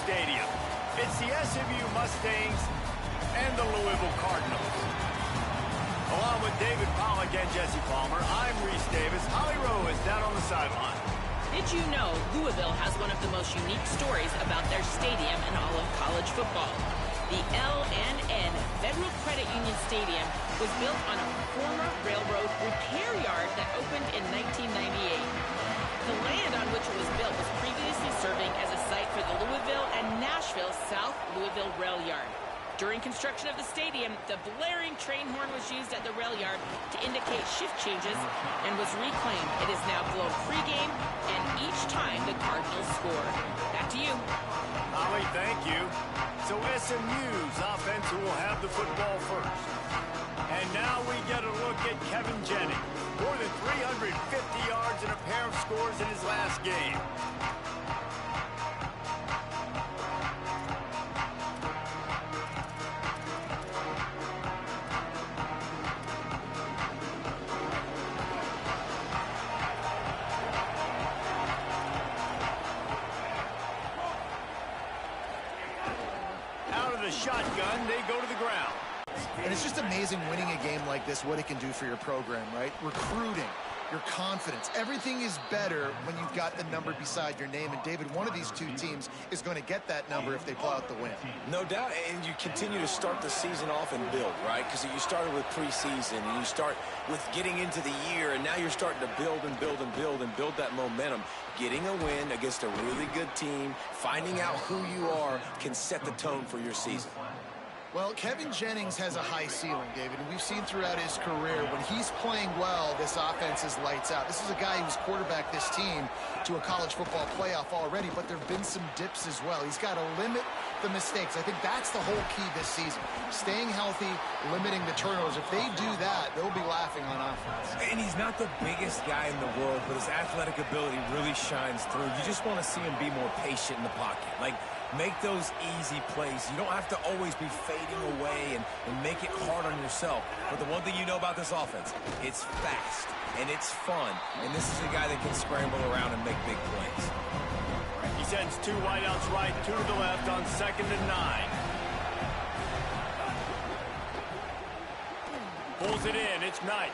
stadium. It's the SMU Mustangs and the Louisville Cardinals. Along with David Pollack and Jesse Palmer, I'm Reese Davis. Holly Rowe is down on the sideline. Did you know Louisville has one of the most unique stories about their stadium in all of college football? The L&N Federal Credit Union Stadium was built on a former railroad repair yard that opened in 1998. The land on which it was built was previously serving as a site for the Louisville and Nashville South Louisville Rail Yard. During construction of the stadium, the blaring train horn was used at the rail yard to indicate shift changes and was reclaimed. It is now blown pregame and each time the Cardinals score. Back to you. Holly, thank you. So SMU's offense will have the football first. And now we get a look at Kevin Jennings. More than 350 yards and a pair of scores in his last game. Out of the shotgun, they go to the ground. And it's just amazing winning a game like this, what it can do for your program, right? Recruiting, your confidence, everything is better when you've got the number beside your name. And David, one of these two teams is going to get that number if they pull out the win. No doubt, and you continue to start the season off and build, right? Because you started with preseason, and you start with getting into the year, and now you're starting to build and build and build and build that momentum. Getting a win against a really good team, finding out who you are, can set the tone for your season. Well, Kevin Jennings has a high ceiling, David, and we've seen throughout his career when he's playing well, this offense is lights out. This is a guy who's quarterbacked this team to a college football playoff already, but there have been some dips as well. He's got to limit the mistakes. I think that's the whole key this season. Staying healthy, limiting the turnovers. If they do that, they'll be laughing on offense. And he's not the biggest guy in the world, but his athletic ability really shines through. You just want to see him be more patient in the pocket. Like, make those easy plays. You don't have to always be fading away and make it hard on yourself. But the one thing you know about this offense, it's fast and it's fun. And this is a guy that can scramble around and make big plays. He sends two wideouts right, two to the left on 2nd and 9. Pulls it in. It's Knight.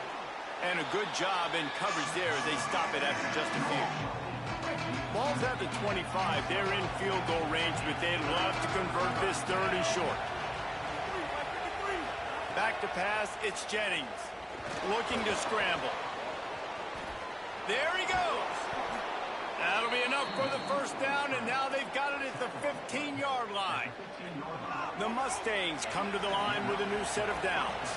And a good job in coverage there as they stop it after just a few. Ball's at the 25. They're in field goal range, but they'd love to convert this third and short. Back to pass, it's Jennings. Looking to scramble. There he goes. That'll be enough for the first down, and now they've got it at the 15-yard line. The Mustangs come to the line with a new set of downs.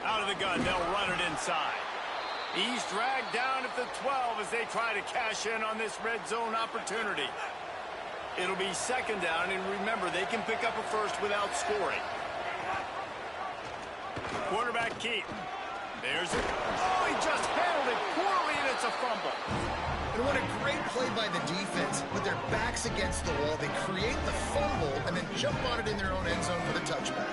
Out of the gun, they'll run it inside. He's dragged down at the 12 as they try to cash in on this red zone opportunity. It'll be 2nd down, and remember, they can pick up a first without scoring. Quarterback Keaton. There's it. Oh, he just handled it poorly, and it's a fumble. And what a great play by the defense. With their backs against the wall, they create the fumble and then jump on it in their own end zone for the touchback.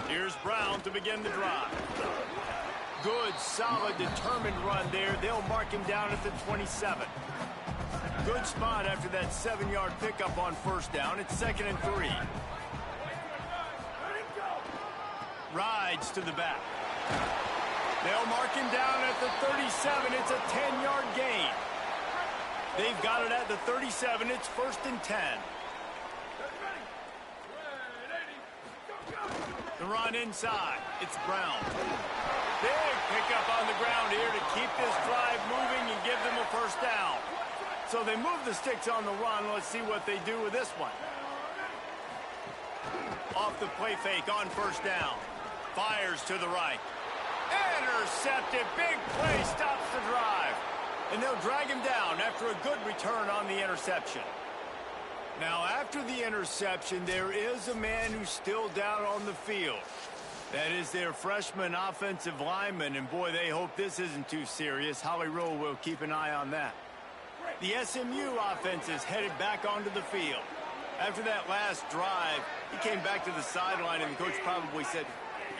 Here's Brown to begin the drive. Good, solid, determined run there. They'll mark him down at the 27. Good spot after that 7-yard pickup on 1st down. It's 2nd and 3. Rides to the back. They'll mark him down at the 37. It's a 10-yard gain. They've got it at the 37. It's 1st and 10. The run inside. It's Brown. Big pickup on the ground here to keep this drive moving and give them a first down. So they move the sticks on the run. Let's see what they do with this one. Off the play fake on 1st down. Fires to the right. Intercepted. Big play stops the drive. And they'll drag him down after a good return on the interception. Now, after the interception, there is a man who's still down on the field. That is their freshman offensive lineman, and boy, they hope this isn't too serious. Holly Rowe will keep an eye on that. The SMU offense is headed back onto the field. After that last drive, he came back to the sideline, and the coach probably said,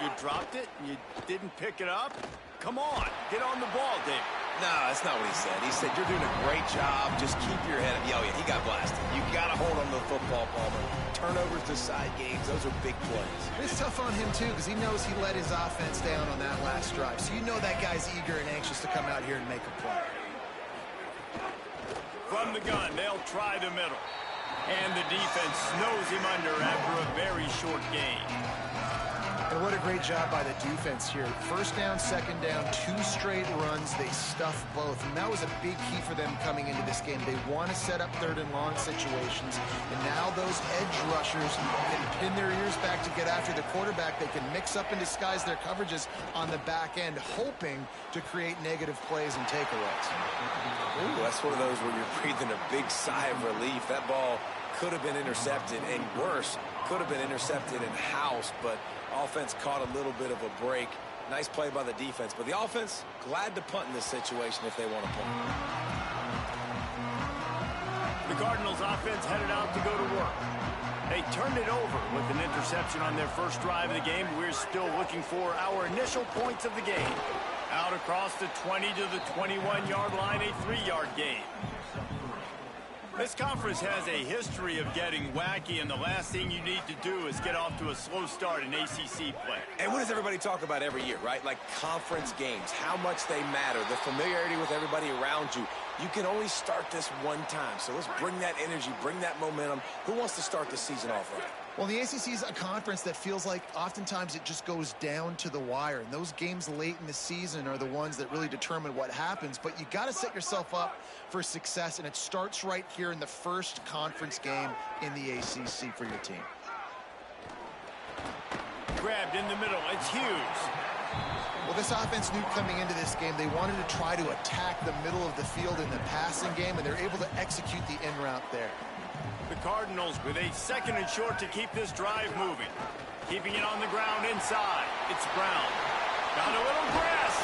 "You dropped it? You didn't pick it up? Come on, get on the ball, David." No, that's not what he said. He said, "You're doing a great job. Just keep your head up." Oh, yeah, he got blasted. You got to hold on to the football, Palmer. Turnovers decide games. Those are big plays. It's tough on him, too, because he knows he let his offense down on that last drive. So you know that guy's eager and anxious to come out here and make a play. From the gun, they'll try the middle. And the defense snows him under after a very short gain. And what a great job by the defense here. First down, second down, 2 straight runs. They stuffed both. And that was a big key for them coming into this game. They want to set up third and long situations. And now those edge rushers can pin their ears back to get after the quarterback. They can mix up and disguise their coverages on the back end, hoping to create negative plays and takeaways. Ooh, that's one of those where you're breathing a big sigh of relief. That ball could have been intercepted, and worse, could have been intercepted in house, but offense caught a little bit of a break. Nice play by the defense, but the offense glad to punt in this situation if they want to punt. The Cardinals offense headed out to go to work. They turned it over with an interception on their first drive of the game. We're still looking for our initial points of the game. Out across the 20 to the 21-yard line, a 3-yard gain. This conference has a history of getting wacky, and the last thing you need to do is get off to a slow start in ACC play. And what does everybody talk about every year, right? Like conference games, how much they matter, the familiarity with everybody around you. You can only start this one time, so let's bring that energy, bring that momentum. Who wants to start the season off right? Well, the ACC is a conference that feels like oftentimes it just goes down to the wire. And those games late in the season are the ones that really determine what happens. But you got to set yourself up for success, and it starts right here in the first conference game in the ACC for your team. Grabbed in the middle. It's Hughes. Well, this offense knew coming into this game they wanted to try to attack the middle of the field in the passing game, and they're able to execute the in route there. The Cardinals with a second and short to keep this drive moving. Keeping it on the ground inside. It's Brown. Got a little grass.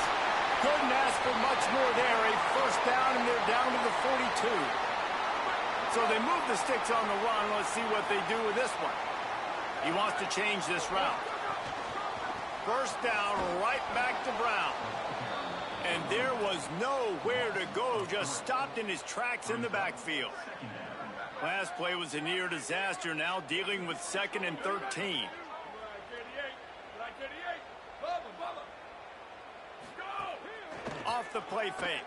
Couldn't ask for much more there. A first down, and they're down to the 42. So they move the sticks on the run. Let's see what they do with this one. He wants to change this route. First down, right back to Brown. And there was nowhere to go. Just stopped in his tracks in the backfield. Last play was a near disaster, now dealing with 2nd and 13. Off the play fake.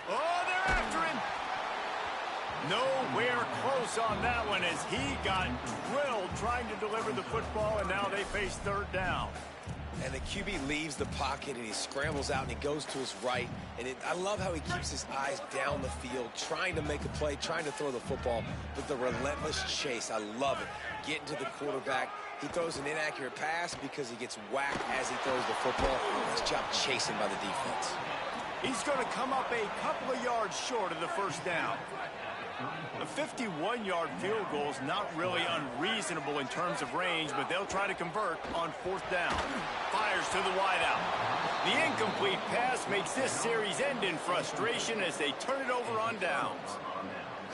Oh, they're after him. Nowhere close on that one as he got drilled trying to deliver the football, and now they face third down. And the QB leaves the pocket, and he scrambles out, and he goes to his right. And I love how he keeps his eyes down the field, trying to make a play, trying to throw the football, but the relentless chase, I love it. Getting to the quarterback. He throws an inaccurate pass because he gets whacked as he throws the football. Nice job chasing by the defense. He's going to come up a couple of yards short of the first down. A 51-yard field goal is not really unreasonable in terms of range, but they'll try to convert on 4th down. Fires to the wideout. The incomplete pass makes this series end in frustration as they turn it over on downs.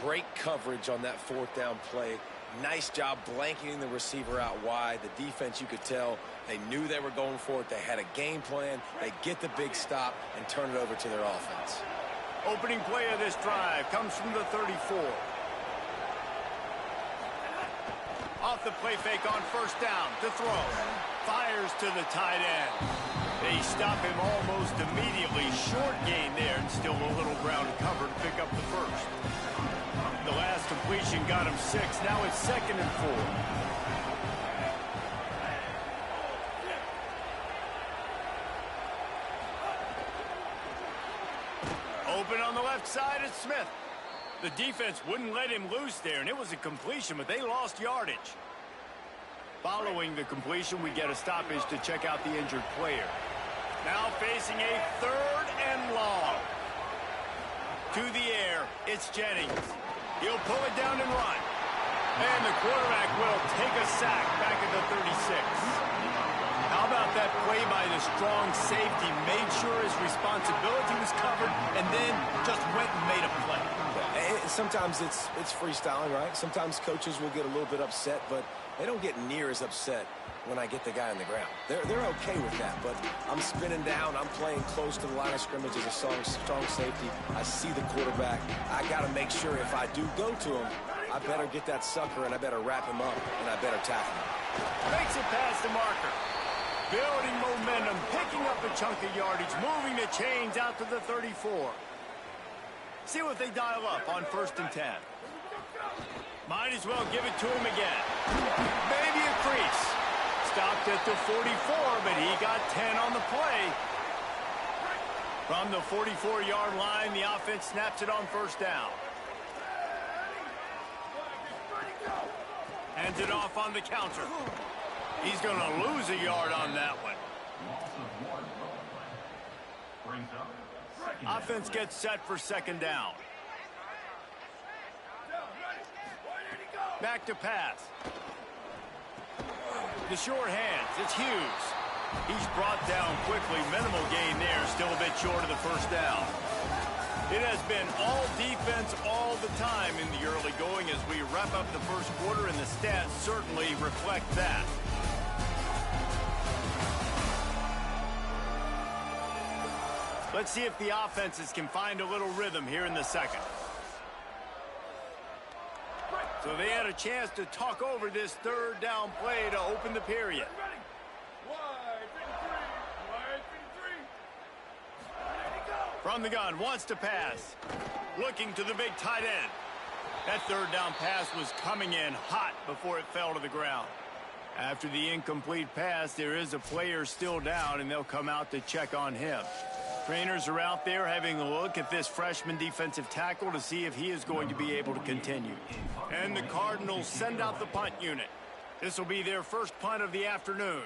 Great coverage on that 4th down play. Nice job blanketing the receiver out wide. The defense, you could tell, they knew they were going for it. They had a game plan. They get the big stop and turn it over to their offense. Opening play of this drive comes from the 34. Off the play fake on first down to throw. Fires to the tight end. They stop him almost immediately. Short gain there, and still a little ground cover to pick up the first. The last completion got him 6. Now it's 2nd and 4. Open on the left side, it's Smith. The defense wouldn't let him loose there, and it was a completion, but they lost yardage. Following the completion, we get a stoppage to check out the injured player. Now facing a 3rd and long. To the air, it's Jennings. He'll pull it down and run. And the quarterback will take a sack back at the 36. How about that play by the strong safety? Made sure his responsibility was covered and then just went and made a play. Sometimes it's freestyling, right? Sometimes coaches will get a little bit upset, but they don't get near as upset when I get the guy on the ground. They're okay with that, but I'm spinning down. I'm playing close to the line of scrimmage as a strong safety. I see the quarterback. I got to make sure if I do go to him, I better get that sucker and I better wrap him up and I better tackle him. Makes it past the marker. Building momentum, picking up a chunk of yardage, moving the chains out to the 34. See what they dial up on 1st and 10. Might as well give it to him again. Maybe a crease. Stopped at the 44, but he got 10 on the play. From the 44-yard line, the offense snaps it on 1st down. Hands it off on the counter. He's going to lose a yard on that one. Offense gets set for 2nd down. Back to pass. The short hands. It's Hughes. He's brought down quickly. Minimal gain there. Still a bit short of the 1st down. It has been all defense all the time in the early going as we wrap up the 1st quarter, and the stats certainly reflect that. Let's see if the offenses can find a little rhythm here in the 2nd. So they had a chance to talk over this 3rd down play to open the period. From the gun, wants to pass. Looking to the big tight end. That 3rd down pass was coming in hot before it fell to the ground. After the incomplete pass, there is a player still down, and they'll come out to check on him. Trainers are out there having a look at this freshman defensive tackle to see if he is going to be able to continue. And the Cardinals send out the punt unit. This will be their first punt of the afternoon.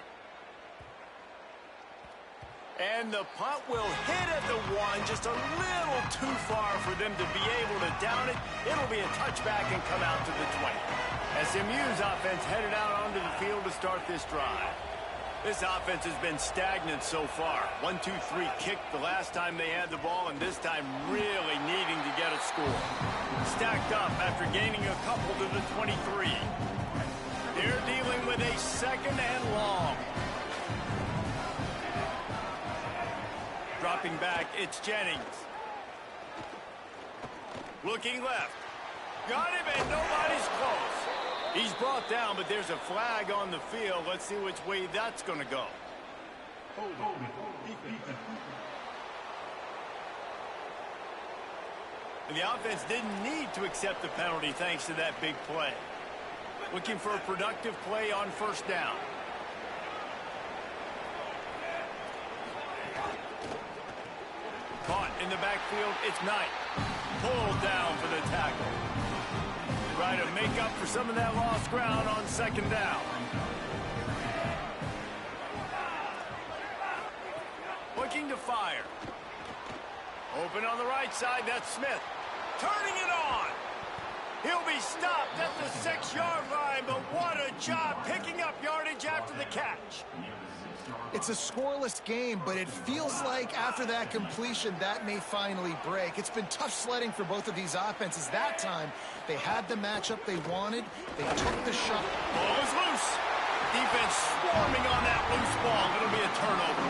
And the punt will hit at the 1, just a little too far for them to be able to down it. It'll be a touchback and come out to the 20. SMU's offense headed out onto the field to start this drive. This offense has been stagnant so far. 1-2-3 kick the last time they had the ball, and this time really needing to get a score. Stacked up after gaining a couple to the 23. They're dealing with a 2nd and long. Dropping back, it's Jennings. Looking left. Got him, and nobody's close. He's brought down, but there's a flag on the field. Let's see which way that's going to go. And the offense didn't need to accept the penalty thanks to that big play. Looking for a productive play on 1st down. Caught in the backfield, it's Knight. Pulled down for the tackle. Try to make up for some of that lost ground on 2nd down. Looking to fire. Open on the right side, that's Smith. Turning it on. He'll be stopped at the 6-yard line, but what a job picking up yardage after the catch. It's a scoreless game, but it feels like after that completion, that may finally break. It's been tough sledding for both of these offenses. That time, they had the matchup they wanted. They took the shot. Ball is loose. Defense swarming on that loose ball. It'll be a turnover.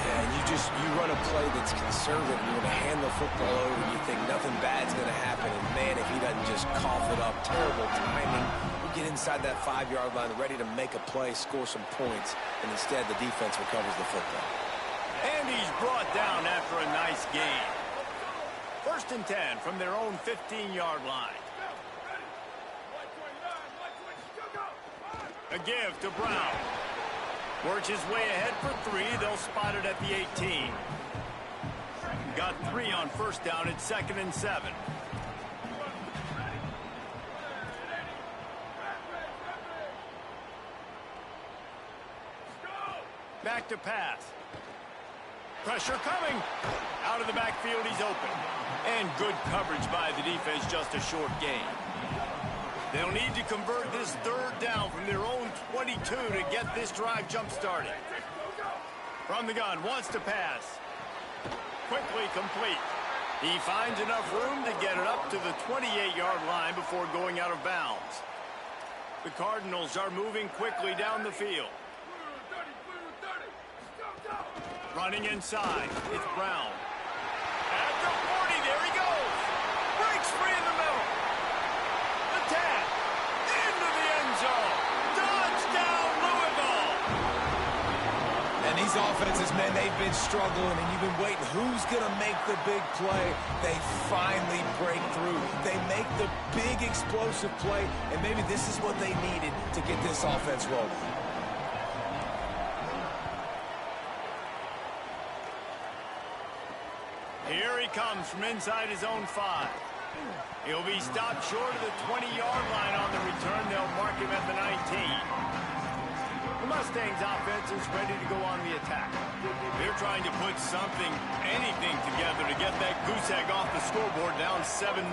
Yeah, you run a play that's conservative. You're going to hand the football over, and you think nothing bad's going to happen. And, man, if he doesn't just cough it up, terrible timing. Get inside that 5-yard line, ready to make a play, score some points, and instead the defense recovers the football. And he's brought down after a nice gain. 1st and 10 from their own 15-yard line. A give to Brown. Works his way ahead for 3. They'll spot it at the 18. Got 3 on 1st down. It's 2nd and 7. Back to pass. Pressure coming. Out of the backfield, he's open. And good coverage by the defense, just a short gain. They'll need to convert this third down from their own 22 to get this drive jump-started. From the gun, wants to pass. Quickly complete. He finds enough room to get it up to the 28-yard line before going out of bounds. The Cardinals are moving quickly down the field. Running inside, it's Brown. At the 40, there he goes. Breaks free in the middle. The tag. Into the end zone. Touchdown, Louisville. And these offenses, man, they've been struggling, and you've been waiting. Who's going to make the big play? They finally break through. They make the big explosive play, and maybe this is what they needed to get this offense rolling. Here he comes from inside his own 5. He'll be stopped short of the 20-yard line on the return. They'll mark him at the 19. The Mustangs offense is ready to go on the attack. They're trying to put something, anything together to get that goose egg off the scoreboard down 7-0.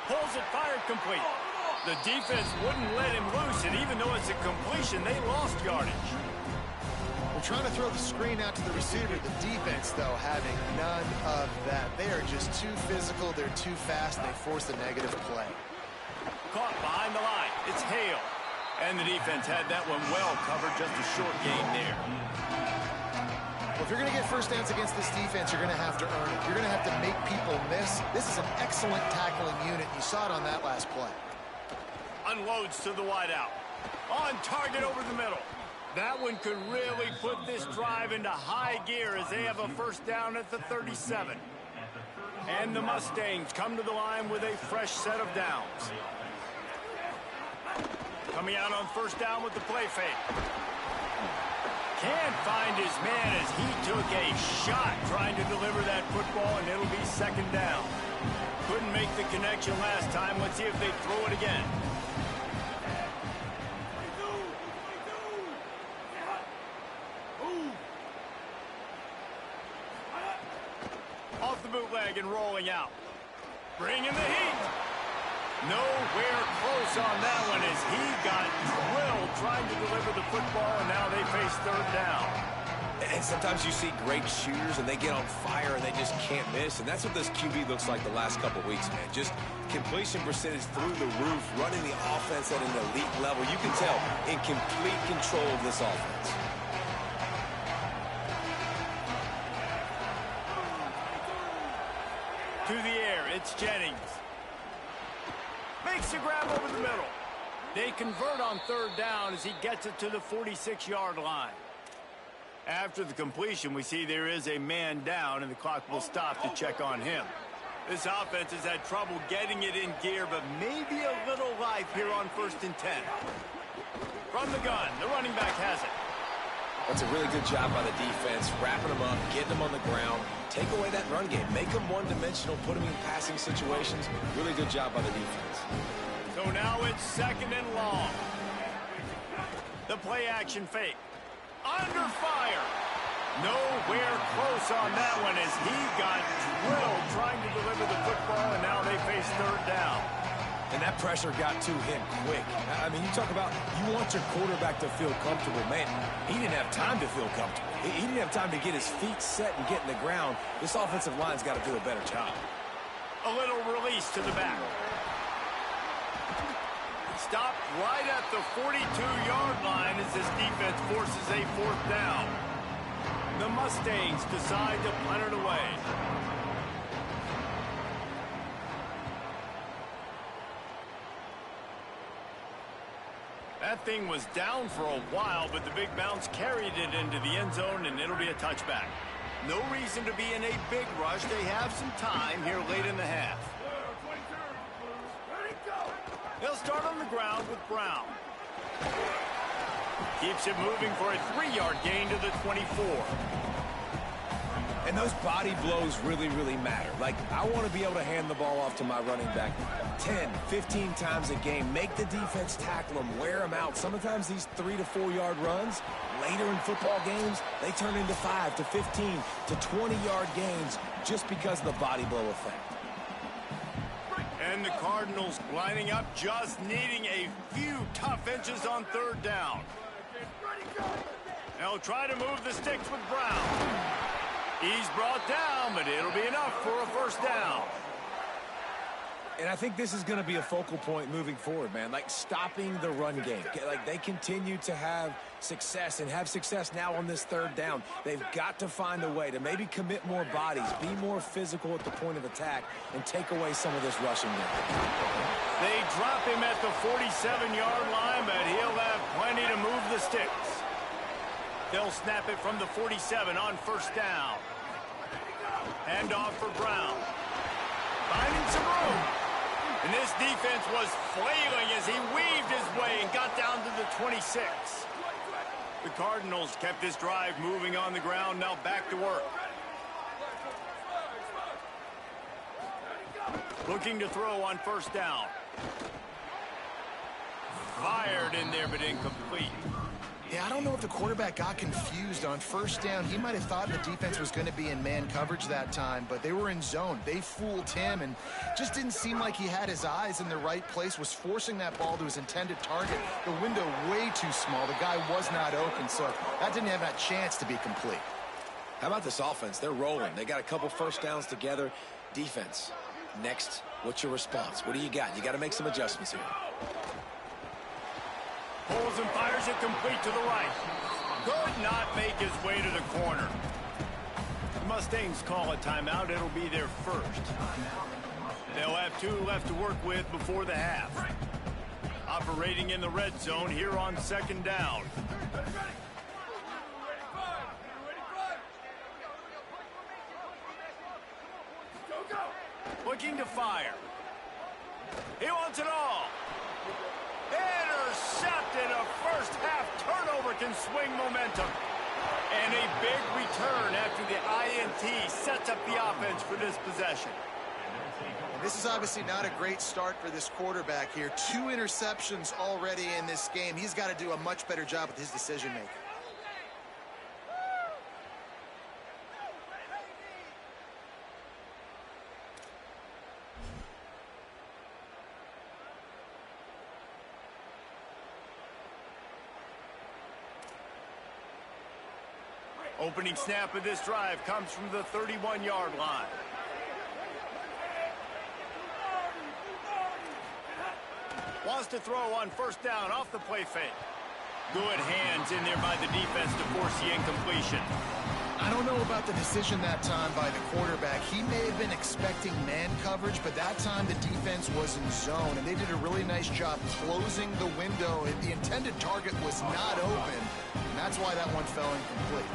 Pulls it, fired complete. The defense wouldn't let him loose, and even though it's a completion, they lost yardage. We're trying to throw the screen out to the receiver. The defense, though, having none of that. They are just too physical. They're too fast. They force a negative play. Caught behind the line. It's Hale. And the defense had that one well covered. Just a short gain there. Well, if you're going to get first downs against this defense, you're going to have to earn it. You're going to have to make people miss. This is an excellent tackling unit. You saw it on that last play. Unloads to the wideout. On target over the middle. That one could really put this drive into high gear as they have a first down at the 37. And the Mustangs come to the line with a fresh set of downs. Coming out on first down with the play fake. Can't find his man as he took a shot trying to deliver that football, and it'll be second down. Couldn't make the connection last time. Let's see if they throw it again. Off the bootleg and rolling out. Bringing the heat. Nowhere close on that one as he got drilled trying to deliver the football, and now they face third down. And sometimes you see great shooters, and they get on fire, and they just can't miss. And that's what this QB looks like the last couple weeks, man. Just completion percentage through the roof, running the offense at an elite level. You can tell in complete control of this offense. To the air, it's Jennings. Makes a grab over the middle. They convert on third down as he gets it to the 46-yard line. After the completion, we see there is a man down, and the clock will stop to check on him. This offense has had trouble getting it in gear, but maybe a little life here on 1st and 10. From the gun, the running back has it. That's a really good job by the defense, wrapping them up, getting them on the ground. Take away that run game. Make them one-dimensional, put them in passing situations. Really good job by the defense. So now it's second and long. The play-action fake. Under fire. Nowhere close on that one as he got drilled trying to deliver the football, and now they face third down. And that pressure got to him quick. I mean, you talk about you want your quarterback to feel comfortable. Man, he didn't have time to feel comfortable. He didn't have time to get his feet set and get in the ground. This offensive line's got to do a better job. A little release to the back. Stopped right at the 42-yard line as this defense forces a fourth down. The Mustangs decide to punt it away. That thing was down for a while, but the big bounce carried it into the end zone, and it'll be a touchback. No reason to be in a big rush. They have some time here late in the half. They'll start on the ground with Brown. Keeps it moving for a 3-yard gain to the 24. And those body blows really, really matter. Like, I want to be able to hand the ball off to my running back 10, 15 times a game. Make the defense tackle them, wear them out. Sometimes these 3 to 4 yard runs, later in football games, they turn into 5 to 15 to 20 yard gains just because of the body blow effect. And the Cardinals lining up, just needing a few tough inches on third down. They'll try to move the sticks with Brown. He's brought down, but it'll be enough for a first down. And I think this is going to be a focal point moving forward, man. Like, stopping the run game. Like, they continue to have success and have success now on this third down. They've got to find a way to maybe commit more bodies, be more physical at the point of attack, and take away some of this rushing game. They drop him at the 47-yard line, but he'll have plenty to move the sticks. They'll snap it from the 47 on first down. Hand off for Brown. Finding some room. And this defense was flailing as he weaved his way and got down to the 26. The Cardinals kept this drive moving on the ground, now back to work. Looking to throw on first down. Fired in there, but incomplete. Yeah, I don't know if the quarterback got confused on first down. He might have thought the defense was going to be in man coverage that time, but they were in zone. They fooled him and just didn't seem like he had his eyes in the right place, was forcing that ball to his intended target. The window way too small. The guy was not open, so that didn't have that chance to be complete. How about this offense? They're rolling. They got a couple first downs together. Defense, next, what's your response? What do you got? You got to make some adjustments here. Pulls and fires it complete to the right. Could not make his way to the corner. The Mustangs call a timeout. It'll be their first. They'll have 2 left to work with before the half. Operating in the red zone here on second down. Looking to fire. He wants it all. Intercepted. A first half turnover can swing momentum. And a big return after the INT sets up the offense for this possession. And this is obviously not a great start for this quarterback here. 2 interceptions already in this game. He's got to do a much better job with his decision making. Opening snap of this drive comes from the 31-yard line. Wants to throw on first down off the play fake. Good hands in there by the defense to force the incompletion. I don't know about the decision that time by the quarterback. He may have been expecting man coverage, but that time the defense was in zone, and they did a really nice job closing the window. The intended target was not open, and that's why that one fell incomplete.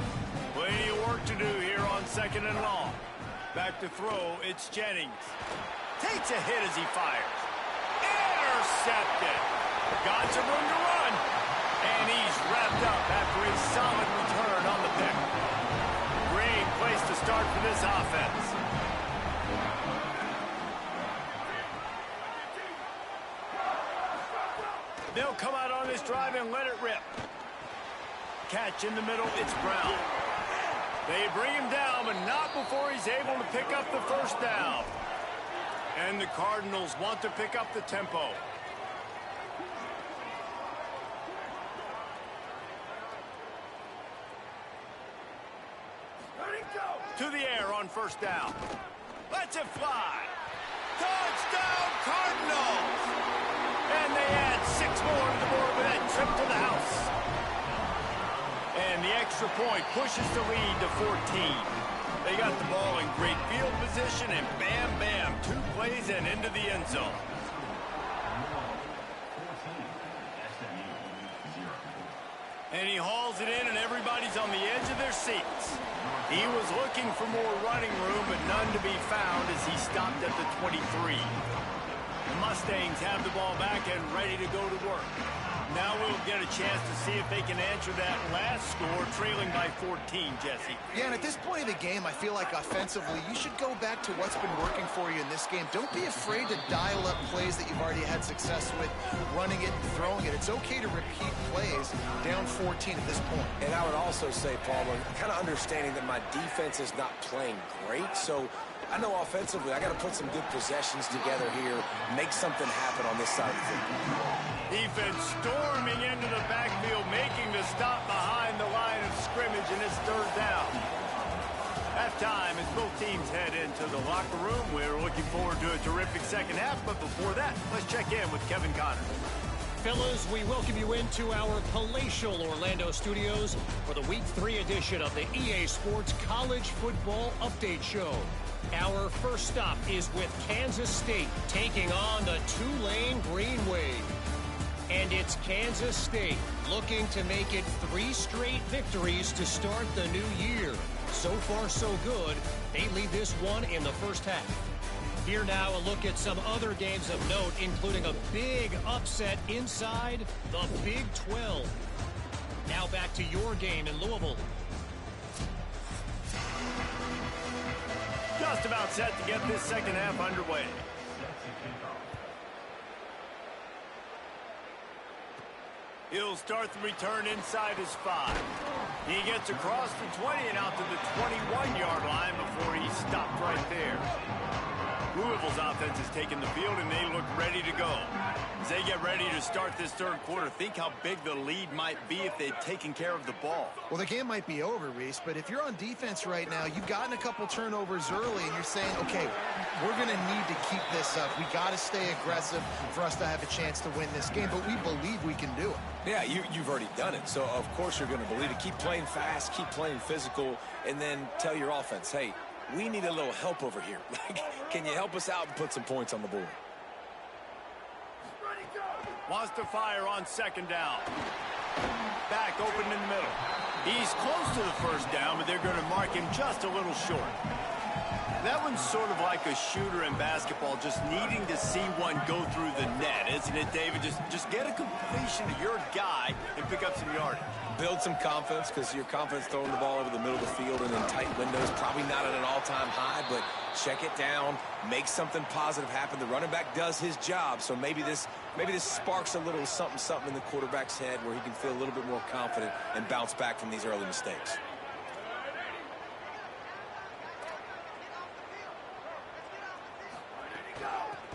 Plenty of work to do here on second and long. Back to throw, it's Jennings. Takes a hit as he fires. Intercepted. Got some room to run. And he's wrapped up after a solid return on the pick. Great place to start for this offense. They'll come out on this drive and let it rip. Catch in the middle, it's Brown. They bring him down, but not before he's able to pick up the first down. And the Cardinals want to pick up the tempo. To the air on first down. Lets it fly. Touchdown, Cardinals! And they add 6 more to the board with that trip to the house. And the extra point pushes the lead to 14. They got the ball in great field position, and bam, bam, 2 plays and into the end zone. And he hauls it in, and everybody's on the edge of their seats. He was looking for more running room, but none to be found as he stopped at the 23. The Mustangs have the ball back and ready to go to work. Now we'll get a chance to see if they can answer that last score, trailing by 14, Jesse. Yeah, and at this point of the game, I feel like offensively, you should go back to what's been working for you in this game. Don't be afraid to dial up plays that you've already had success with, running it and throwing it. It's okay to repeat plays down 14 at this point. And I would also say, Palmer, kind of understanding that my defense is not playing great, so I know offensively I got to put some good possessions together here, make something happen on this side of the football. Defense storming into the backfield, making the stop behind the line of scrimmage, and it's third down. Halftime as both teams head into the locker room. We're looking forward to a terrific second half, but before that, let's check in with Kevin Connors. Fellas, we welcome you into our palatial Orlando studios for the Week 3 edition of the EA Sports College Football Update Show. Our first stop is with Kansas State taking on the Tulane Green Wave. And it's Kansas State looking to make it 3 straight victories to start the new year. So far, so good. They lead this one in the first half. Here now, a look at some other games of note, including a big upset inside the Big 12. Now back to your game in Louisville. Just about set to get this second half underway. He'll start the return inside his 5. He gets across the 20 and out to the 21-yard line before he stopped right there. Louisville's offense has taken the field, and they look ready to go. As they get ready to start this third quarter, think how big the lead might be if they'd taken care of the ball. Well, the game might be over, Reese, but if you're on defense right now, you've gotten a couple turnovers early, and you're saying, okay, we're going to need to keep this up. We got to stay aggressive for us to have a chance to win this game, but we believe we can do it. Yeah, you've already done it, so of course you're going to believe it. Keep playing fast, keep playing physical, and then tell your offense, hey, we need a little help over here. Can you help us out and put some points on the board? Wants to fire on second down. Back open in the middle. He's close to the first down, but they're going to mark him just a little short. That one's sort of like a shooter in basketball, just needing to see one go through the net, isn't it, David? Just get a completion to your guy and pick up some yardage. Build some confidence, because your confidence throwing the ball over the middle of the field and in tight windows, probably not at an all-time high, but check it down, make something positive happen. The running back does his job, so maybe this sparks a little something in the quarterback's head where he can feel a little bit more confident and bounce back from these early mistakes.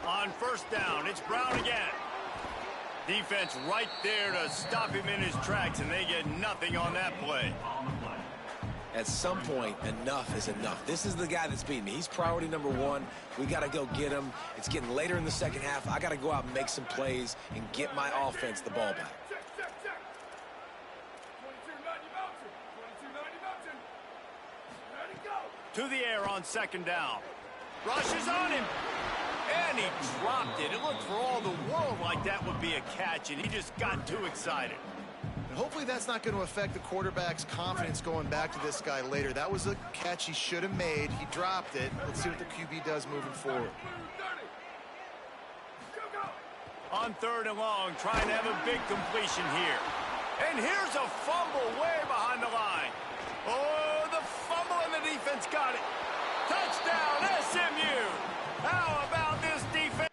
On first down, it's Brown again. Defense right there to stop him in his tracks, and they get nothing on that play. At some point, enough is enough. This is the guy that's beating me. He's priority number 1. We got to go get him. It's getting later in the second half. I got to go out and make some plays and get my offense the ball back. To the air on second down. Rushes on him. And he dropped it. It looked for all the world like that would be a catch, and he just got too excited. And hopefully that's not going to affect the quarterback's confidence going back to this guy later. That was a catch he should have made. He dropped it. Let's see what the QB does moving forward. On third and long, trying to have a big completion here. And here's a fumble way behind the line. Oh, the fumble, and the defense got it. Touchdown, SMU. How about this defense?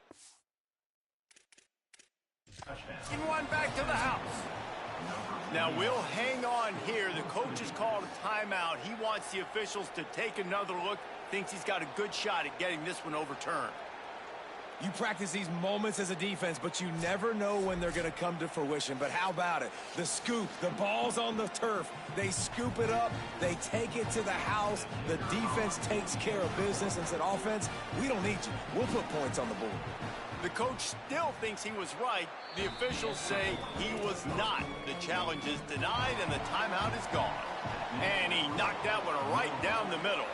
And one back to the house. Now we'll hang on here. The coach has called a timeout. He wants the officials to take another look. Thinks he's got a good shot at getting this one overturned. You practice these moments as a defense, but you never know when they're going to come to fruition. But how about it? The scoop, the ball's on the turf. They scoop it up. They take it to the house. The defense takes care of business and said, offense, we don't need you. We'll put points on the board. The coach still thinks he was right. The officials say he was not. The challenge is denied, and the timeout is gone. And he knocked that one right down the middle.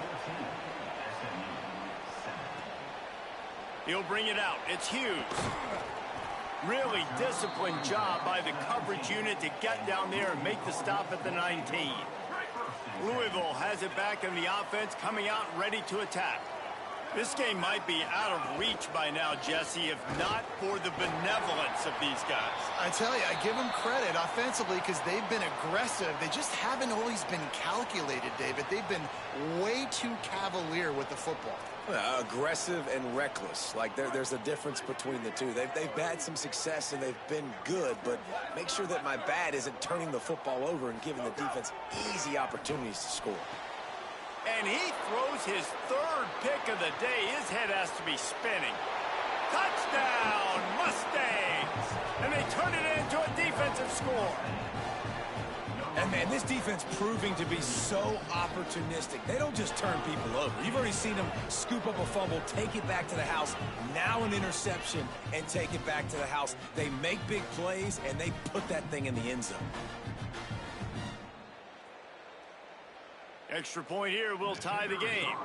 He'll bring it out. It's Hughes. Really disciplined job by the coverage unit to get down there and make the stop at the 19. Louisville has it back in the offense, coming out ready to attack. This game might be out of reach by now, Jesse, if not for the benevolence of these guys. I tell you, I give them credit offensively because they've been aggressive. They just haven't always been calculated, David. They've been way too cavalier with the football. Aggressive and reckless. Like there's a difference between the two. They've had some success and they've been good, but make sure that my bad isn't turning the football over and giving the defense easy opportunities to score. And he throws his third pick of the day. His head has to be spinning. Touchdown, Mustangs! And they turn it into a defensive score. And, man, this defense proving to be so opportunistic. They don't just turn people over. You've already seen them scoop up a fumble, take it back to the house, now an interception, and take it back to the house. They make big plays, and they put that thing in the end zone. Extra point here will tie the game.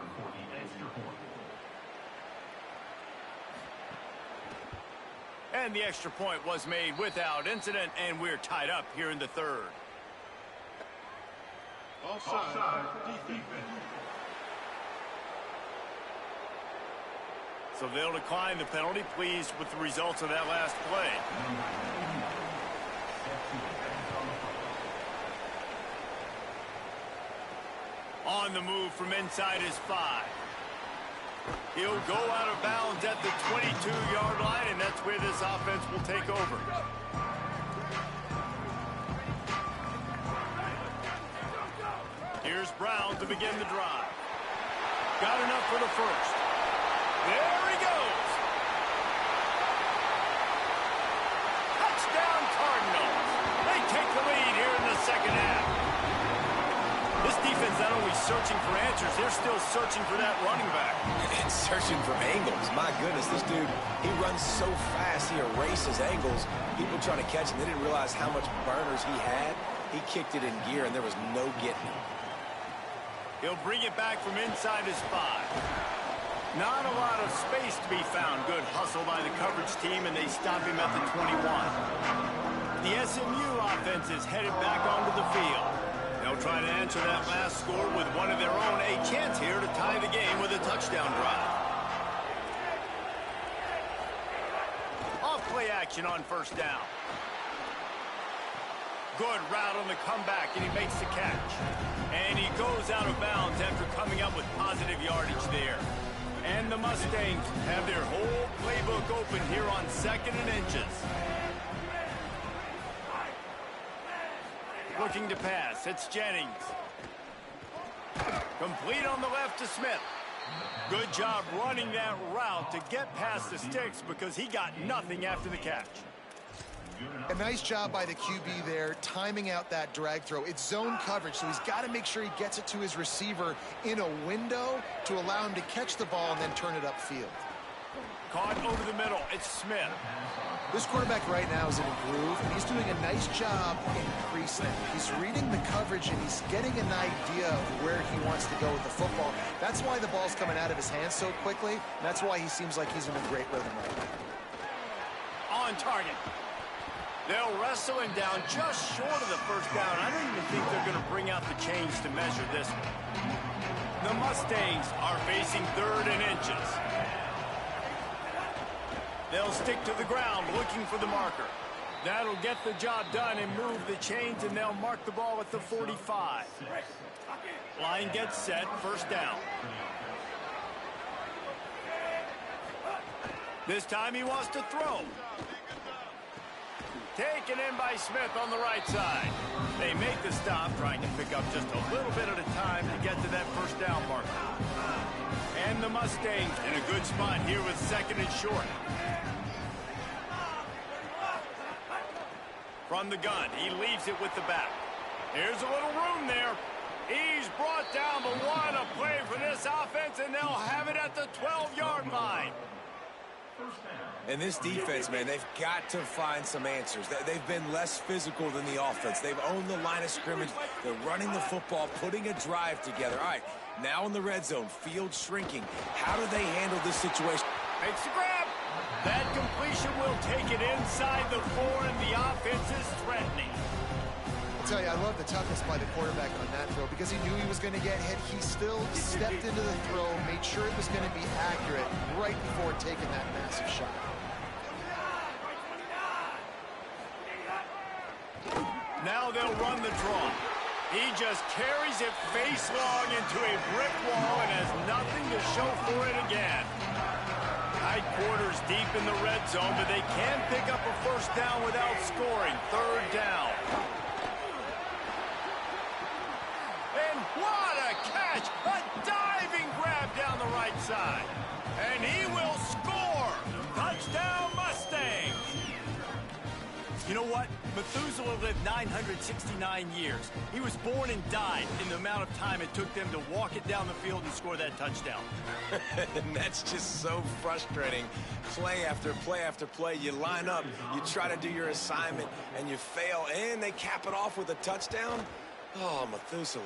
And the extra point was made without incident, and we're tied up here in the third. Offside, defense. So they'll decline the penalty. Pleased with the results of that last play. On the move from inside his 5. He'll go out of bounds at the 22-yard line, and that's where this offense will take over. Here's Brown to begin the drive. Got enough for the first. There he goes. Touchdown Cardinals. They take the lead here in the second half. This defense not only searching for answers, they're still searching for that running back. And searching for angles. My goodness, this dude, he runs so fast, he erases angles. People trying to catch him, they didn't realize how much burners he had. He kicked it in gear, and there was no getting him. He'll bring it back from inside his 5. Not a lot of space to be found. Good hustle by the coverage team, and they stop him at the 21. The SMU offense is headed back onto the field. They'll try to answer that last score with one of their own. A chance here to tie the game with a touchdown drive. Off play action on first down. Good route on the comeback, and he makes the catch. And he goes out of bounds after coming up with positive yardage there. And the Mustangs have their whole playbook open here on 2nd and inches. Looking to pass, it's Jennings. Complete on the left to Smith. Good job running that route to get past the sticks because he got nothing after the catch. A nice job by the QB there, timing out that drag throw. It's zone coverage, so he's got to make sure he gets it to his receiver in a window to allow him to catch the ball and then turn it upfield. Caught over the middle, it's Smith. This quarterback right now is in a groove, and he's doing a nice job in pre-snap. He's reading the coverage, and he's getting an idea of where he wants to go with the football. That's why the ball's coming out of his hands so quickly, and that's why he seems like he's in a great rhythm right now. On target. They'll wrestle him down just short of the first down. I don't even think they're going to bring out the chains to measure this one. The Mustangs are facing 3rd and inches. They'll stick to the ground looking for the marker. That'll get the job done and move the chains, and they'll mark the ball at the 45. Line gets set, first down. This time he wants to throw. Taken in by Smith on the right side. They make the stop, trying to pick up just a little bit at a time to get to that first down marker. And the Mustangs in a good spot here with 2nd and short. From the gun, he leaves it with the back. Here's a little room there. He's brought down, but what a play for this offense, and they'll have it at the 12-yard line. And this defense, man, they've got to find some answers. They've been less physical than the offense. They've owned the line of scrimmage. They're running the football, putting a drive together. All right, now in the red zone, field shrinking. How do they handle this situation? Makes the grab. That completion will take it inside the 4, and the offense is threatening. I'll tell you, I love the toughness by the quarterback on that throw because he knew he was going to get hit. He still stepped into the throw, made sure it was going to be accurate right before taking that massive shot. Now they'll run the draw. He just carries it face long into a brick wall and has nothing to show for it again. Tight quarters deep in the red zone, but they can pick up a first down without scoring. 3rd down. And what a catch! A side. And he will score! Touchdown, Mustangs! You know what? Methuselah lived 969 years. He was born and died in the amount of time it took them to walk it down the field and score that touchdown. And that's just so frustrating. Play after play after play, you line up, you try to do your assignment, and you fail, and they cap it off with a touchdown? Oh, Methuselah.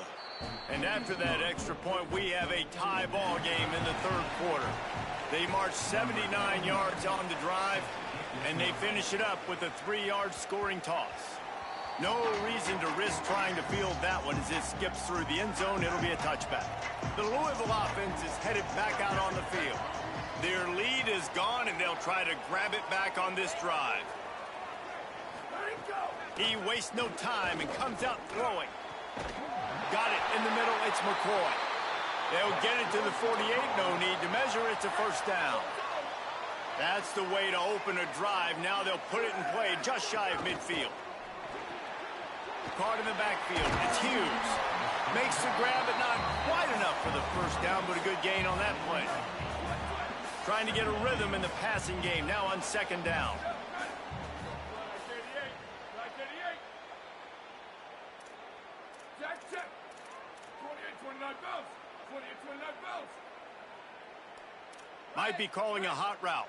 And after that extra point, we have a tie ball game in the third quarter. They march 79 yards on the drive, and they finish it up with a 3-yard scoring toss. No reason to risk trying to field that one as it skips through the end zone. It'll be a touchback. The Louisville offense is headed back out on the field. Their lead is gone, and they'll try to grab it back on this drive. He wastes no time and comes out throwing. Got it in the middle. It's McCoy. They'll get it to the 48. No need to measure. It's a first down. That's the way to open a drive. Now they'll put it in play just shy of midfield. Card in the backfield. It's Hughes. Makes the grab, but not quite enough for the first down, but a good gain on that play. Trying to get a rhythm in the passing game. Now on second down. Might be calling a hot route.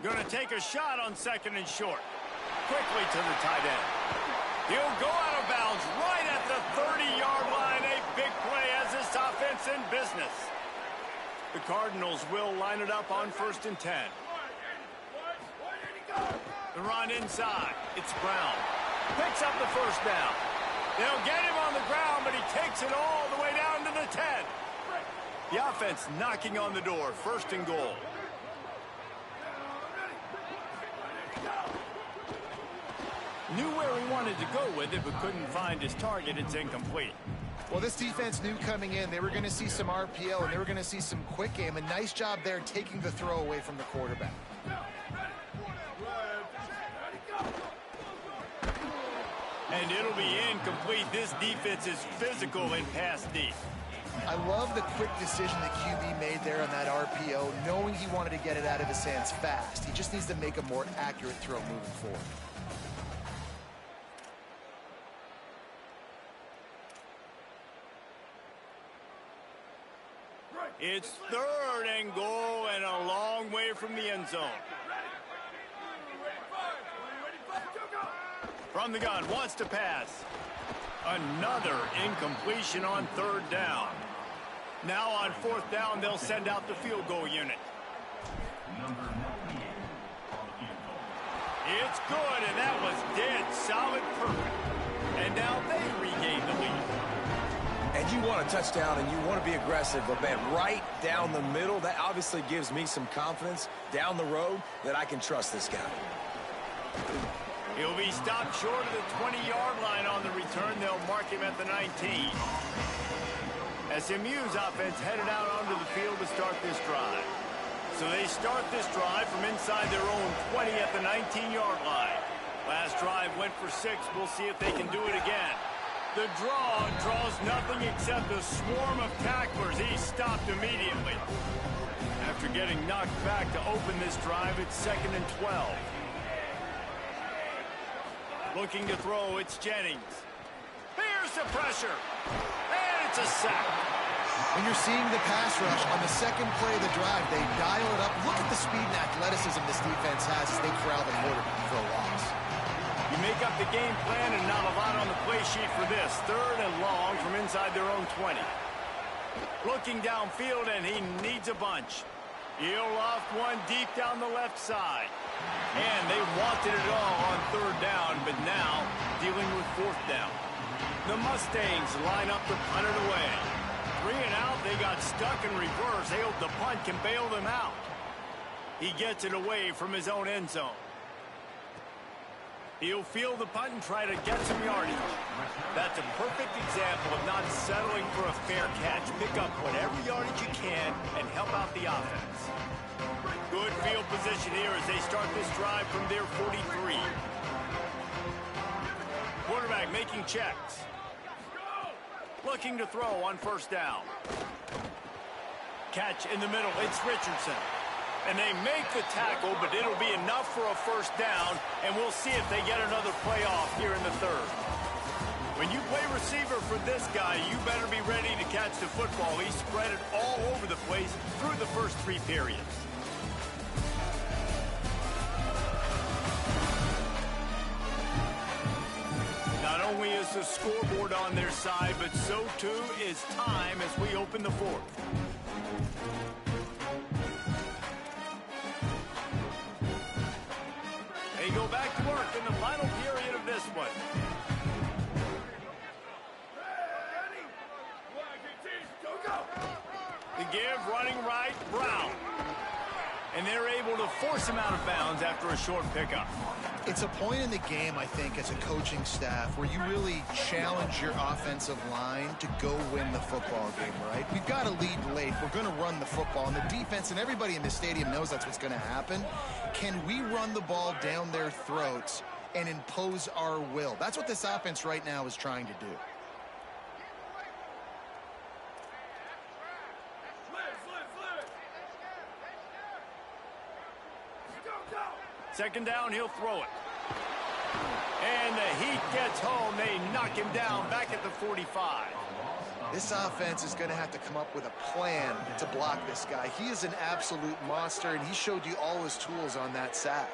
Going to take a shot on second and short. Quickly to the tight end. He'll go out of bounds right at the 30-yard line. A big play as this offense in business. The Cardinals will line it up on 1st and 10. The run inside. It's Brown. Picks up the first down. They'll get him on the ground, but he takes it all the way down to the 10. The offense knocking on the door. 1st and goal. Knew where he wanted to go with it, but couldn't find his target. It's incomplete. Well, this defense knew coming in they were going to see some RPO and they were going to see some quick game. A nice job there taking the throw away from the quarterback. And it'll be incomplete. This defense is physical in pass deep. I love the quick decision that QB made there on that RPO, knowing he wanted to get it out of his hands fast. He just needs to make a more accurate throw moving forward. It's 3rd and goal and a long way from the end zone. From the gun, wants to pass. Another incompletion on 3rd down. Now on 4th down, they'll send out the field goal unit. It's good, and that was dead solid perfect. And now they regain the lead. And you want a touchdown and you want to be aggressive, but man, right down the middle, that obviously gives me some confidence down the road that I can trust this guy. He'll be stopped short of the 20-yard line on the return. They'll mark him at the 19. SMU's offense headed out onto the field to start this drive. So they start this drive from inside their own 20 at the 19-yard line. Last drive went for 6. We'll see if they can do it again. The draw draws nothing except a swarm of tacklers. He stopped immediately. After getting knocked back to open this drive, it's 2nd and 12. Looking to throw, it's Jennings. Here's the pressure. And it's a sack. When you're seeing the pass rush on the second play of the drive, they dial it up. Look at the speed and athleticism this defense has as they corral the quarterback for a loss. You make up the game plan and not a lot on the play sheet for this. 3rd and long from inside their own 20. Looking downfield, and he needs a bunch. He'll loft one deep down the left side. And they wanted it all on 3rd down, but now dealing with 4th down. The Mustangs line up to punt it away. 3 and out, they got stuck in reverse. They hope the punt can bail them out. He gets it away from his own end zone. He'll field the punt and try to get some yardage. That's a perfect example of not settling for a fair catch. Pick up whatever yardage you can and help out the offense. Good field position here as they start this drive from their 43. Quarterback making checks. Looking to throw on 1st down. catch in the middle. It's Richardson. And they make the tackle, but it'll be enough for a first down, and we'll see if they get another playoff here in the third. When you play receiver for this guy, you better be ready to catch the football. He spread it all over the place through the first 3 periods. Not only is the scoreboard on their side, but so too is time as we open the fourth. They go back to work in the final period of this one. The give, running right, Brown. And they're able to force him out of bounds after a short pickup. It's a point in the game, I think, as a coaching staff where you really challenge your offensive line to go win the football game, right? We've got to lead late. We're going to run the football. And the defense and everybody in the stadium knows that's what's going to happen. Can we run the ball down their throats and impose our will? That's what this offense right now is trying to do. Second down, he'll throw it. And the heat gets home. They knock him down back at the 45. This offense is going to have to come up with a plan to block this guy. He is an absolute monster, and he showed you all his tools on that sack.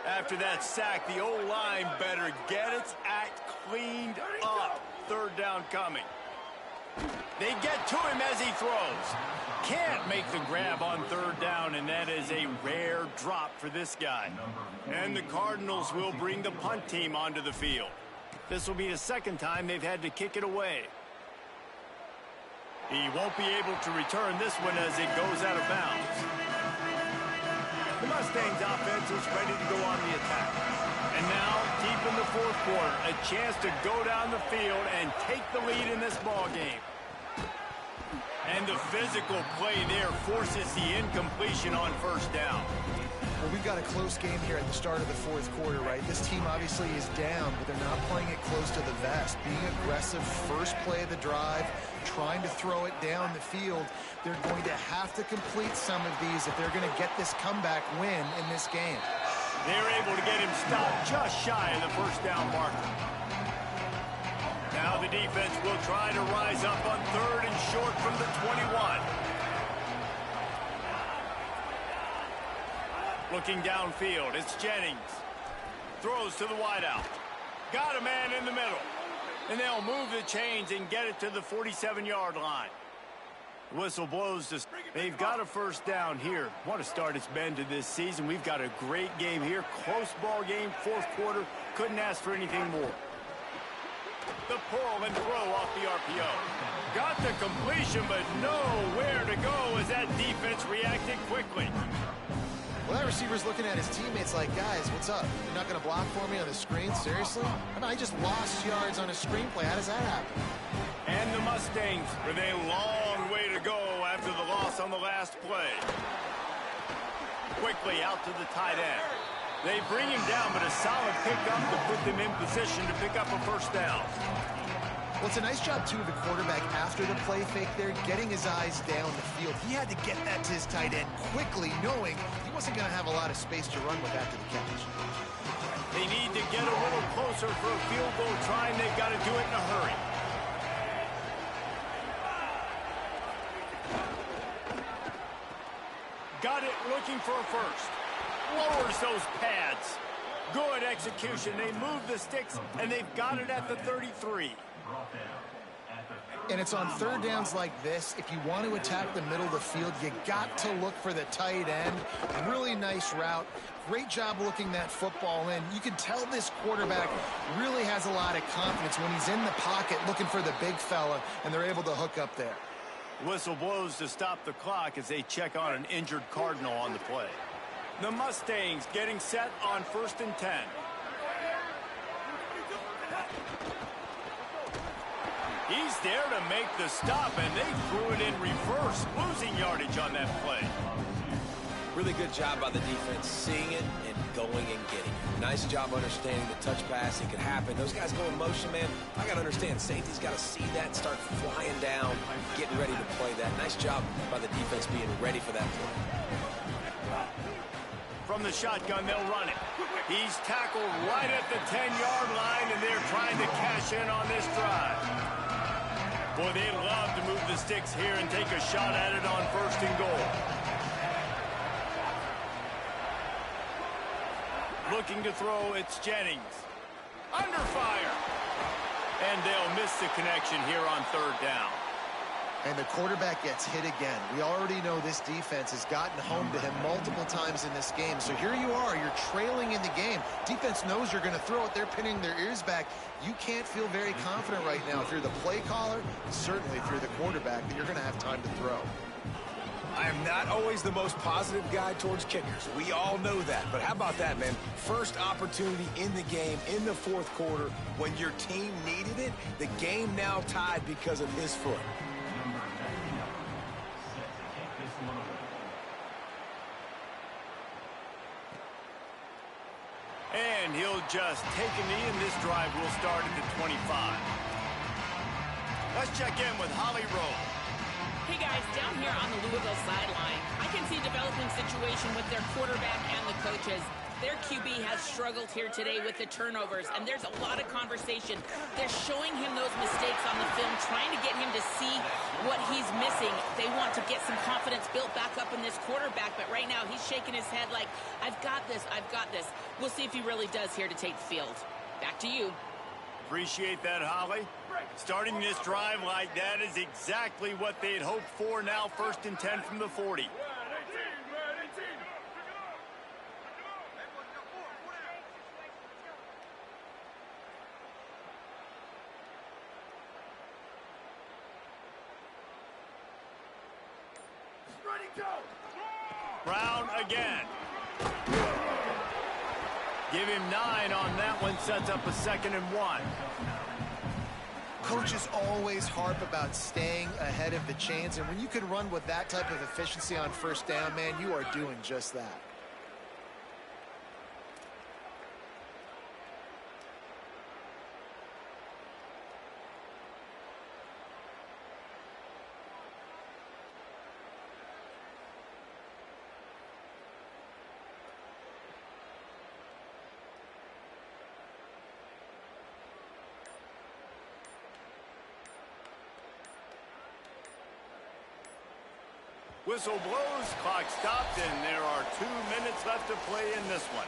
After that sack, the O-line better get its act cleaned up. Third down coming. They get to him as he throws. Can't make the grab on third down, and that is a rare drop for this guy. And the Cardinals will bring the punt team onto the field. This will be the second time they've had to kick it away. He won't be able to return this one as it goes out of bounds. The Mustangs offense is ready to go on the attack. And now, deep in the fourth quarter, a chance to go down the field and take the lead in this ball game. And the physical play there forces the incompletion on first down. Well, we've got a close game here at the start of the fourth quarter, right? This team obviously is down, but they're not playing it close to the vest. Being aggressive, first play of the drive, trying to throw it down the field. They're going to have to complete some of these if they're going to get this comeback win in this game. They're able to get him stopped just shy of the first down marker. Now the defense will try to rise up on third and short from the 21. Looking downfield, it's Jennings. Throws to the wideout. Got a man in the middle. And they'll move the chains and get it to the 47-yard line. Whistle blows. They've got a first down here. What a start it's been to this season. We've got a great game here. Close ball game, fourth quarter. Couldn't ask for anything more. The pull and throw off the RPO. Got the completion, but nowhere to go as that defense reacted quickly. Well, that receiver's looking at his teammates like, guys, what's up? You're not going to block for me on the screen? Seriously? I mean, I just lost yards on a screenplay. How does that happen? And the Mustangs with a long way to go after the loss on the last play. Quickly out to the tight end. They bring him down, but a solid pickup to put them in position to pick up a first down. Well, it's a nice job, too, of the quarterback after the play fake there, getting his eyes down the field. He had to get that to his tight end quickly, knowing he wasn't going to have a lot of space to run with after the catch. They need to get a little closer for a field goal try, and they've got to do it in a hurry. Got it, looking for a first. Lowers those pads. Good execution. They move the sticks, and they've got it at the 33. And it's on third downs like this. If you want to attack the middle of the field, you got to look for the tight end. Really nice route. Great job looking that football in. You can tell this quarterback really has a lot of confidence when he's in the pocket looking for the big fella, and they're able to hook up there. Whistle blows to stop the clock as they check on an injured Cardinal on the play. The Mustangs getting set on 1st and 10. He's there to make the stop, and they threw it in reverse, losing yardage on that play. Really good job by the defense, seeing it and going and getting it. Nice job understanding the touch pass. It could happen. Those guys go in motion, man. I got to understand, safety's got to see that and start flying down, getting ready to play that. Nice job by the defense being ready for that play. From the shotgun, they'll run it. He's tackled right at the 10-yard line, and they're trying to cash in on this drive. Boy, they love to move the sticks here and take a shot at it on 1st and goal. Looking to throw, it's Jennings. Under fire. And they'll miss the connection here on 3rd down. And the quarterback gets hit again. We already know this defense has gotten home to him multiple times in this game. So here you are, you're trailing in the game. Defense knows you're going to throw it. They're pinning their ears back. You can't feel very confident right now if you're the play caller, and certainly if you're the quarterback, that you're going to have time to throw. I am not always the most positive guy towards kickers. We all know that. But how about that, man? First opportunity in the game, in the 4th quarter, when your team needed it, the game now tied because of his foot. And he'll just take a knee, and this drive will start at the 25. Let's check in with Holly Rowe. Hey guys, down here on the Louisville sideline, I can see a developing situation with their quarterback and the coaches. Their QB has struggled here today with the turnovers, and there's a lot of conversation. They're showing him those mistakes on the film, trying to get him to see what he's missing. They want to get some confidence built back up in this quarterback, but right now he's shaking his head like, I've got this, I've got this. We'll see if he really does here to take the field. Back to you. Appreciate that, Holly. Starting this drive like that is exactly what they'd hoped for. Now 1st and 10 from the 40. Brown again. Give him 9 on that one. Sets up a 2nd and 1. Coaches always harp about staying ahead of the chains, and when you can run with that type of efficiency on 1st down, man, you are doing just that. Whistle blows, clock stopped, and there are 2 minutes left to play in this one.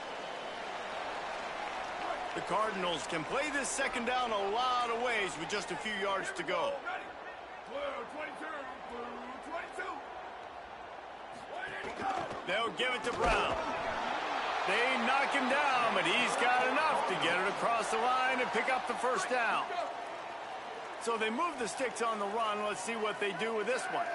The Cardinals can play this 2nd down a lot of ways with just a few yards to go. They'll give it to Brown. They knock him down, but he's got enough to get it across the line and pick up the 1st down. So they move the sticks on the run. Let's see what they do with this one.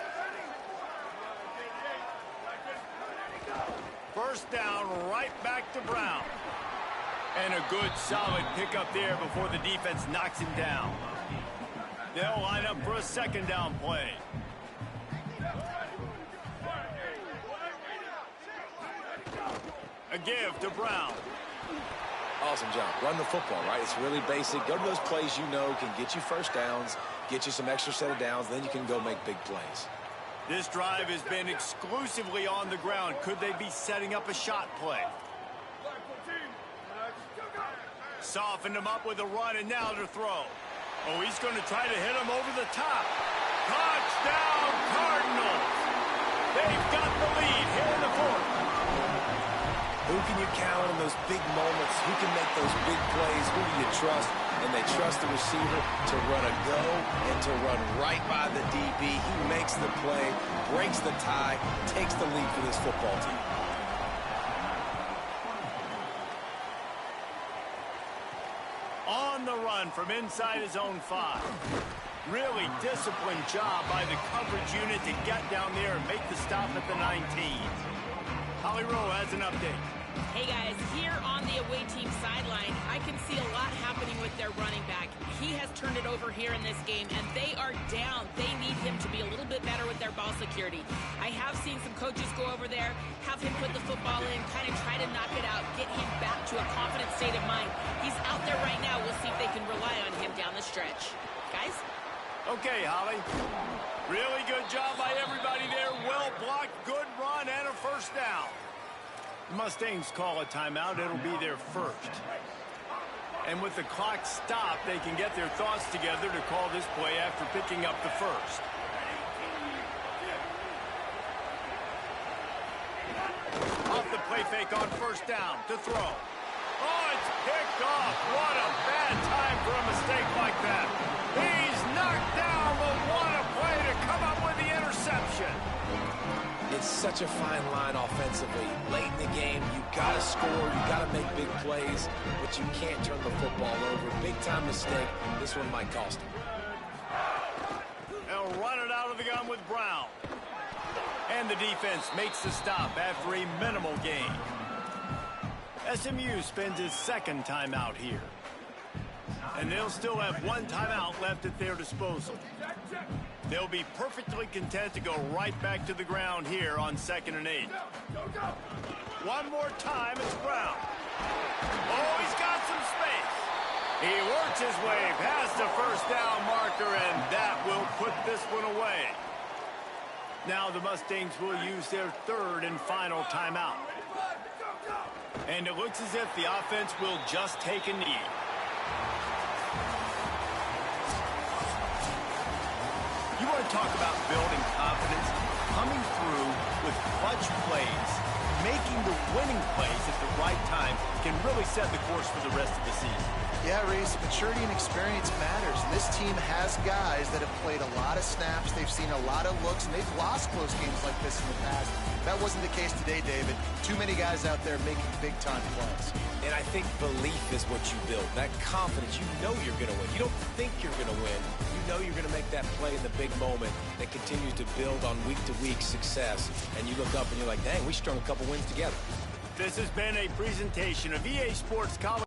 1st down, right back to Brown. And a good, solid pickup there before the defense knocks him down. They'll line up for a 2nd down play. A give to Brown. Awesome job. Run the football, right? It's really basic. Go to those plays you know can get you 1st downs, get you some extra set of downs, then you can go make big plays. This drive has been exclusively on the ground. Could they be setting up a shot play? Softened him up with a run, and now to throw. Oh, he's going to try to hit him over the top. Touchdown, Cardinals! They've got the lead here in the 4th. Who can you count in those big moments? Who can make those big plays? Who do you trust? And they trust the receiver to run a go and to run right by the DB. He makes the play, breaks the tie, takes the lead for this football team. On the run from inside his own 5. Really disciplined job by the coverage unit to get down there and make the stop at the 19. Holly Rowe has an update. Hey guys, here on the away team sideline, I can see a lot happening with their running back. He has turned it over here in this game, and they are down. They need him to be a little bit better with their ball security. I have seen some coaches go over there, have him put the football in, kind of try to knock it out, get him back to a confident state of mind. He's out there right now. We'll see if they can rely on him down the stretch. Guys? Okay, Holly. Really good job by everybody there. Well blocked, good run, and a first down. The Mustangs call a timeout. It'll be their first. And with the clock stopped, they can get their thoughts together to call this play after picking up the first. Off the play fake on first down to throw. Oh, it's picked off. What a bad time for a mistake like that. He's knocked down, but what a play to come up with the interception. It's such a fine line offensively. Late in the game, you got to score, you got to make big plays, but you can't turn the football over. Big-time mistake. This one might cost him. They'll run it out of the gun with Brown. And the defense makes the stop after a minimal gain. SMU spends his second timeout here. And they'll still have one timeout left at their disposal. They'll be perfectly content to go right back to the ground here on 2nd and 8. One more time, it's Brown. Oh, he's got some space. He works his way past the first down marker, and that will put this one away. Now the Mustangs will use their third and final timeout. And it looks as if the offense will just take a knee. You want to talk about building confidence? Coming through with clutch plays, making the winning plays at the right time can really set the course for the rest of the season. Yeah, Reese, maturity and experience matters. And this team has guys that have played a lot of snaps. They've seen a lot of looks, and they've lost close games like this in the past. That wasn't the case today, David. Too many guys out there making big-time plays. And I think belief is what you build. That confidence, you know you're going to win. You don't think you're going to win. You know you're going to make that play in the big moment that continues to build on week-to-week success. And you look up and you're like, dang, we strung a couple wins together. This has been a presentation of EA Sports College.